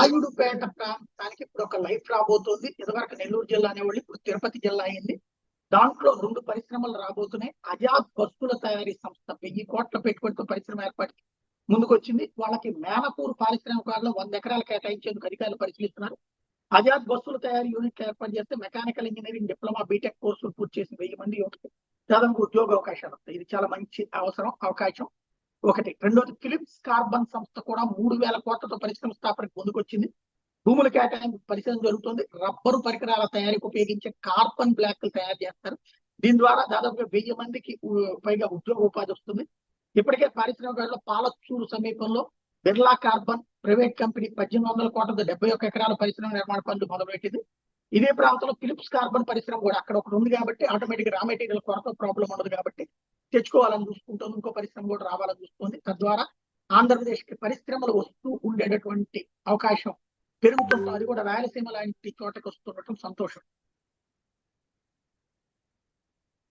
రాయుడుపేట ప్రాంతానికి ఇప్పుడు ఒక లైఫ్ రాబోతుంది. ఇదివరకు నెల్లూరు జిల్లా అనేవాళ్ళు, ఇప్పుడు తిరుపతి జిల్లా అయింది. దాంట్లో 2 పరిశ్రమలు రాబోతున్నాయి. అజాద్ బస్సుల తయారీ సంస్థ 1000 కోట్ల పెట్టుబడితో పరిశ్రమ ఏర్పాటుకి ముందుకొచ్చింది. వాళ్ళకి మేనపూర్ పారిశ్రామికలో 100 ఎకరాలు కేటాయించేందుకు అధికారులు పరిశీలిస్తున్నారు. అజాద్ బస్సుల తయారీ యూనిట్లు ఏర్పాటు చేస్తే మెకానికల్ ఇంజనీరింగ్ డిప్లొమా బీటెక్ కోర్సులు పూర్తి చేసిన 1000 మంది యువతకి దాదాపు ఉద్యోగ అవకాశాలు వస్తాయి. ఇది చాలా మంచి అవకాశం ఒకటి. రెండోది, ఫిలిప్స్ కార్బన్ సంస్థ కూడా 3000 కోట్లతో పరిశ్రమ స్థాపనకు ముందుకొచ్చింది. భూముల కేటాయింపు పరిశీలన జరుగుతుంది. రబ్బరు పరికరాల తయారీకి ఉపయోగించే కార్బన్ బ్లాక్లు తయారు చేస్తారు. దీని ద్వారా దాదాపుగా 1000 మందికి పైగా ఉద్యోగ ఉపాధి వస్తుంది. ఇప్పటికే పారిశ్రామికలో పాలచ్చూరు సమీపంలో బిర్లా కార్బన్ ప్రైవేట్ కంపెనీ 1800 కోట్లతో 71 ఎకరాల పరిశ్రమ నిర్మాణ పనులు మొదలుపెట్టింది. ఇదే ప్రాంతంలో ఫిలిప్స్ కార్బన్ పరిశ్రమ కూడా అక్కడ ఒకటి ఉంది కాబట్టి ఆటోమేటిక్ రా మెటీరియల్ కొరత ప్రాబ్లం ఉండదు కాబట్టి తెచ్చుకోవాలని చూసుకుంటుంది. ఇంకో పరిశ్రమ కూడా రావాలని చూస్తుంది. తద్వారా ఆంధ్రప్రదేశ్ కి పరిశ్రమలు వస్తూ ఉండేటటువంటి అవకాశం పెరుగుతుంది. అది కూడా రాయలసీమ లాంటి చోటకి వస్తున్నట్టు సంతోషం.